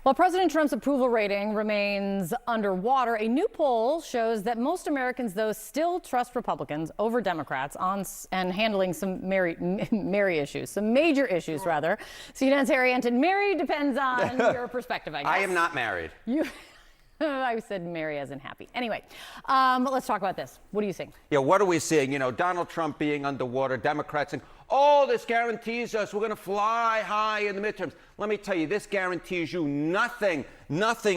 While President Trump's approval rating remains underwater, a new poll shows that most Americans, though, still trust Republicans over Democrats and handling some major issues, rather. CNN's Harry Enten. Mary depends on your perspective, I guess. I am not married. I said Mary as in happy. Anyway, let's talk about this. What are you seeing? Yeah, what are we seeing? You know, Donald Trump being underwater, Democrats saying, oh, this guarantees us we're going to fly high in the midterms. Let me tell you, this guarantees you nothing,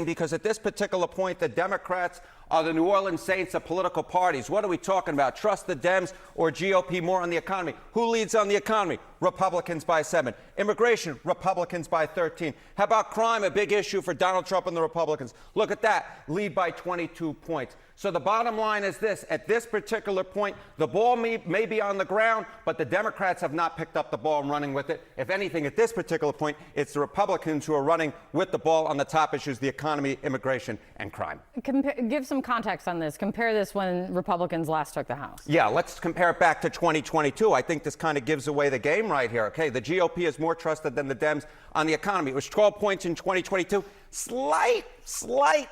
because at this particular point, the Democrats are the New Orleans Saints of political parties. What are we talking about? Trust the Dems or GOP more on the economy? Who leads on the economy? Republicans by 7. Immigration, Republicans by 13. How about crime, a big issue for Donald Trump and the Republicans? Look at that, lead by 22 points. So the bottom line is this: at this particular point, the ball may be on the ground, but the Democrats have not picked up the ball and running with it. If anything, at this particular point, it's the Republicans who are running with the ball on the top issues: the economy, immigration, and crime. Give some context on this. Compare this when Republicans last took the House. Yeah, let's compare it back to 2022. I think this kind of gives away the game right here. Okay, the GOP is more trusted than the Dems on the economy. It was 12 points in 2022. Slight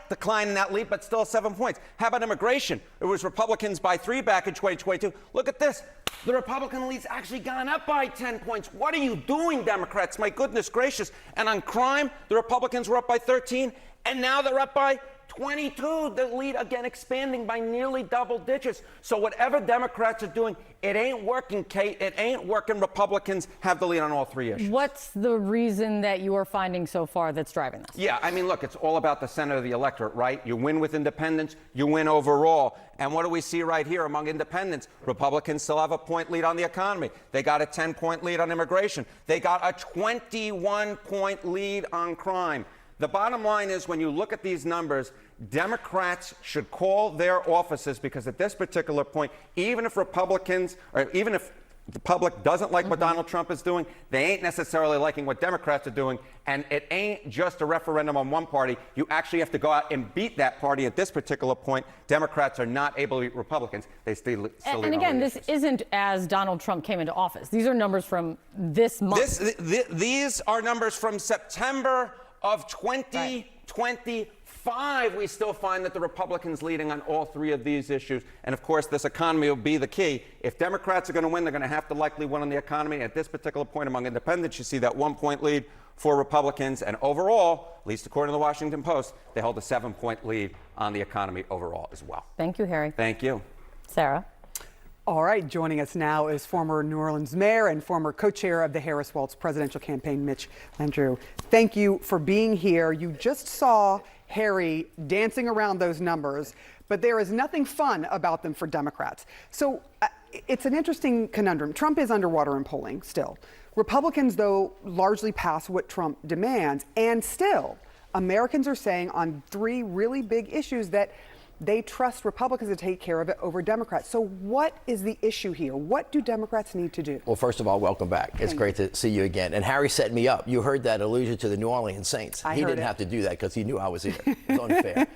decline in that lead, but still 7 points. How about immigration? It was Republicans by 3 back in 2022. Look at this. The Republican lead's actually gone up by 10 points. What are you doing, Democrats? My goodness gracious. And on crime, the Republicans were up by 13, and now they're up by 22. The lead, again, expanding by nearly double digits. So whatever Democrats are doing, it ain't working, Kate. It ain't working. Republicans have the lead on all 3 issues. What's the reason that you are finding so far that's driving this? Yeah, I mean, look, it's all about the center of the electorate, right? You win with independents, you win overall. And what do we see right here among independents? Republicans still have a point lead on the economy. They got a 10-point lead on immigration. They got a 21-point lead on crime. The bottom line is, when you look at these numbers, Democrats should call their offices, because at this particular point, even if Republicans, or even if the public doesn't like what Donald Trump is doing, they ain't necessarily liking what Democrats are doing. And it ain't just a referendum on one party. You actually have to go out and beat that party. At this particular point, Democrats are not able to beat Republicans. They still and again, this isn't as Donald Trump came into office. These are numbers from this month. These are numbers from September of 2025, we still find that the Republicans leading on all 3 of these issues. And of course, this economy will be the key. If Democrats are going to win, they're going to have to likely win on the economy. At this particular point among independents, you see that 1-point lead for Republicans. And overall, at least according to the Washington Post, they hold a 7-point lead on the economy overall as well. Thank you, Harry. Thank you. Sarah. All right, joining us now is former New Orleans mayor and former co-chair of the Harris-Walz presidential campaign, Mitch Landrieu. Thank you for being here. You just saw Harry dancing around those numbers, but there is nothing fun about them for Democrats. So it's an interesting conundrum. Trump is underwater in polling still. Republicans, though, largely pass what Trump demands, and still Americans are saying on 3 really big issues that they trust Republicans to take care of it over Democrats. So what is the issue here? What do Democrats need to do? Well, first of all, welcome back. It's great to see you again. And Harry set me up. You heard that allusion to the New Orleans Saints. He didn't have to do that because he knew I was here. It was unfair.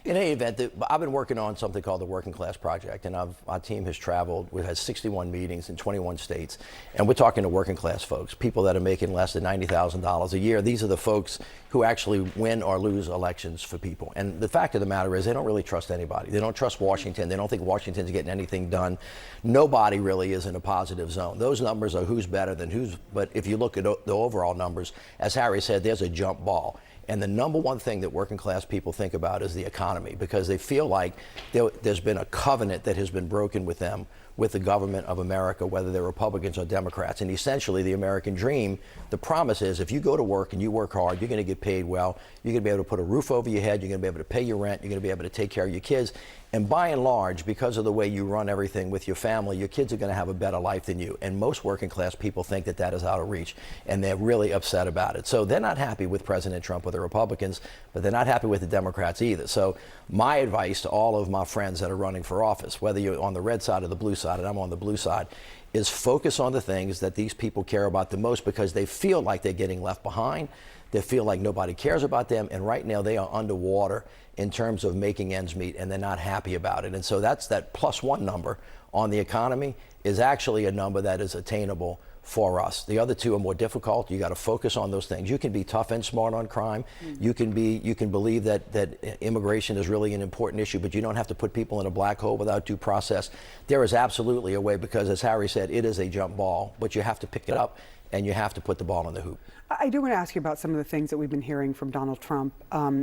In any event, I've been working on something called the Working Class Project, and our team has traveled. We've had 61 meetings in 21 states, and we're talking to working class folks, people that are making less than $90,000 a year. These are the folks who actually win or lose elections for people. And the fact of the matter is, they don't really trust anybody. They don't trust Washington. They don't think Washington's getting anything done. Nobody really is in a positive zone. Those numbers are who's better than who's, but if you look at the overall numbers, as Harry said, there's a jump ball. And the number one thing that working class people think about is the economy, because they feel like there's been a covenant that has been broken with them, with the government of America, whether they're Republicans or Democrats. And essentially, the American dream, the promise is, if you go to work and you work hard, you're going to get paid well, you're going to be able to put a roof over your head, you're going to be able to pay your rent, you're going to be able to take care of your kids. And by and large, because of the way you run everything with your family, your kids are going to have a better life than you. And most working class people think that that is out of reach, and they're really upset about it. So they're not happy with President Trump or the Republicans, but they're not happy with the Democrats either. So my advice to all of my friends that are running for office, whether you're on the red side or the blue side, and I'm on the blue side, is focus on the things that these people care about the most, because they feel like they're getting left behind. They feel like nobody cares about them, and right now they are underwater in terms of making ends meet, and they're not happy about it. And so that +1 number on the economy is actually a number that is attainable for us. The other two are more difficult. You got to focus on those things. You can be tough and smart on crime. You can believe that immigration is really an important issue, but you don't have to put people in a black hole without due process. There is absolutely a way, because as Harry said, it is a jump ball, but you have to pick it up and you have to put the ball in the hoop. I do want to ask you about some of the things that we've been hearing from Donald Trump.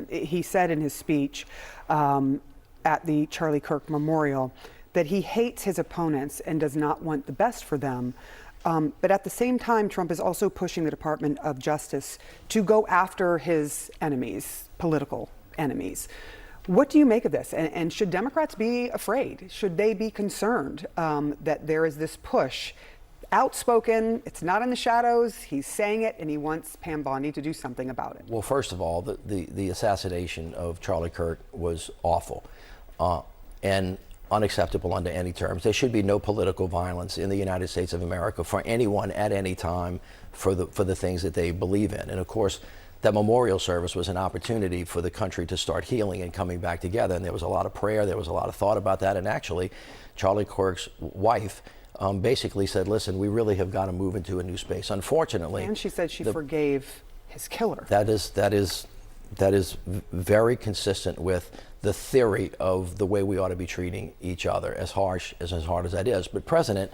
He said in his speech at the Charlie Kirk Memorial that he hates his opponents and does not want the best for them. But at the same time, Trump is also pushing the Department of Justice to go after his enemies, political enemies. What do you make of this? And should Democrats be afraid? Should they be concerned that there is this push? Outspoken, it's not in the shadows, he's saying it, and he wants Pam Bondi to do something about it. Well, first of all, the assassination of Charlie Kirk was awful and unacceptable under any terms. There should be no political violence in the United States of America for anyone at any time for the things that they believe in. And of course, that memorial service was an opportunity for the country to start healing and coming back together. And there was a lot of prayer, there was a lot of thought about that. And actually, Charlie Kirk's wife basically said, listen, we really have got to move into a new space. Unfortunately. And she said she forgave his killer. That is very consistent with the theory of the way we ought to be treating each other, as hard as that is. But President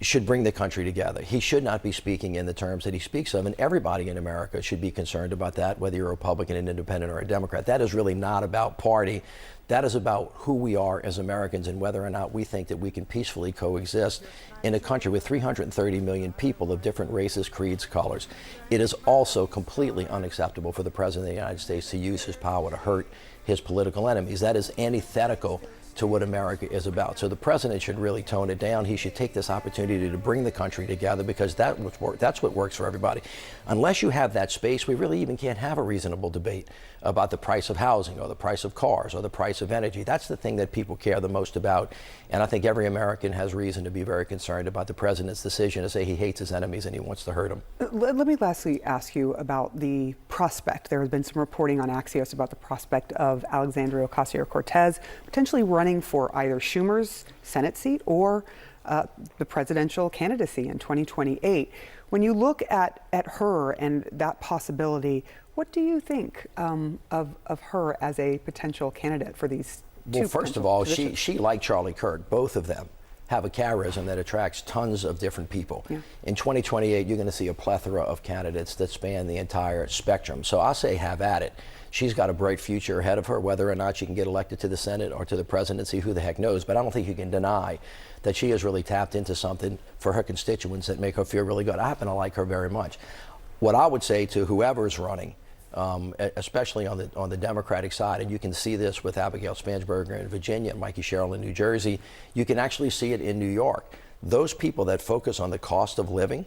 should bring the country together. He should not be speaking in the terms that he speaks of, and everybody in America should be concerned about that, whether you're a Republican, an Independent, or a Democrat. That is really not about party. That is about who we are as Americans and whether or not we think that we can peacefully coexist in a country with 330 million people of different races, creeds, colors. It is also completely unacceptable for the President of the United States to use his power to hurt his political enemies. That is antithetical to what America is about. So the President should really tone it down. He should take this opportunity to bring the country together, because that's what works for everybody. Unless you have that space, we really even can't have a reasonable debate about the price of housing or the price of cars or the price of energy. That's the thing that people care the most about. And I think every American has reason to be very concerned about the President's decision to say he hates his enemies and he wants to hurt them. Let me lastly ask you about the prospect. There has been some reporting on Axios about the prospect of Alexandria Ocasio-Cortez potentially running for either Schumer's Senate seat or the presidential candidacy in 2028. When you look at her and that possibility, what do you think of her as a potential candidate for these two? Well, first of all, positions? she like Charlie Kirk, both of them have a charism that attracts tons of different people. Yeah. In 2028, you're going to see a plethora of candidates that span the entire spectrum. So I say have at it. She's got a bright future ahead of her. Whether or not she can get elected to the Senate or to the presidency, who the heck knows. But I don't think you can deny that she has really tapped into something for her constituents that make her feel really good. I happen to like her very much. What I would say to whoever's running, especially on the Democratic side, and you can see this with Abigail Spansberger in Virginia and Mikey Sherrill in New Jersey, you can actually see it in New York. Those people that focus on the cost of living,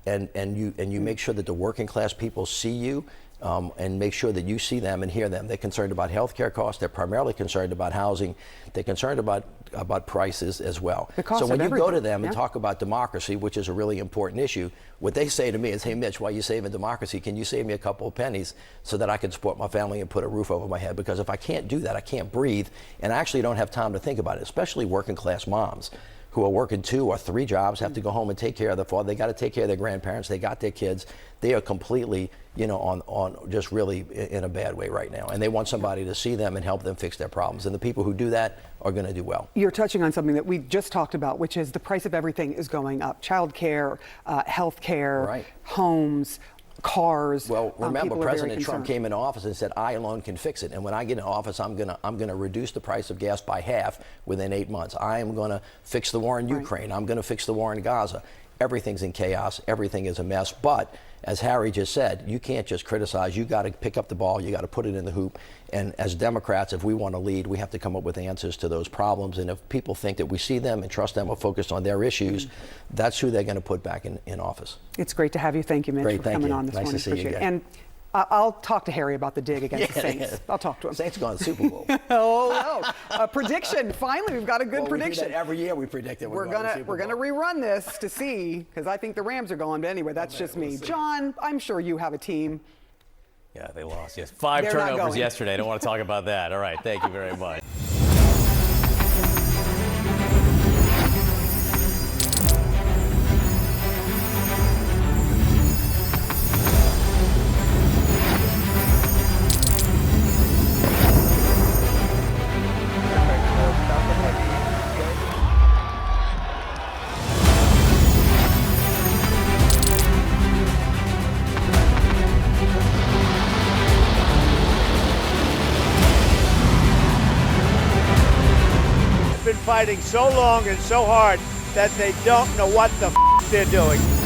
and you make sure that the working class people see you, and make sure that you see them and hear them. They're concerned about health care costs. They're primarily concerned about housing. They're concerned about prices as well. So when you go to them and talk about democracy, which is a really important issue, what they say to me is, hey, Mitch, while you're saving democracy, can you save me a couple of pennies so that I can support my family and put a roof over my head? Because if I can't do that, I can't breathe, and I actually don't have time to think about it, especially working class moms who are working 2 or 3 jobs, have to go home and take care of their father. They got to take care of their grandparents. They got their kids. They are completely, on just really in a bad way right now. And they want somebody to see them and help them fix their problems. And the people who do that are going to do well. You're touching on something that we just talked about, which is the price of everything is going up. Child care, health care, right. Homes, cars. Well, remember, President Trump came into office and said, I alone can fix it. And when I get in office, I'm gonna reduce the price of gas by half within 8 months. I am gonna fix the war in Ukraine. I'm gonna fix the war in Gaza. Everything's in chaos. Everything is a mess. But as Harry just said, you can't just criticize. You got to pick up the ball. You got to put it in the hoop. And as Democrats, if we want to lead, we have to come up with answers to those problems. And if people think that we see them and trust them or focused on their issues, that's who they're going to put back in office. It's great to have you. Thank you, Mitch, for coming on this morning. Nice to see you again. And I'll talk to Harry about the dig against the Saints. I'll talk to him. Saints going to the Super Bowl. Oh, no. A prediction. Finally, we've got a good prediction. We do that every year we predict it. We're gonna rerun this to see, because I think the Rams are going. But anyway, that's just me. John, I'm sure you have a team. Yeah, they lost. Yes, 5 turnovers yesterday. I don't want to talk about that. All right, thank you very much. fighting so long and so hard that they don't know what the f they're doing.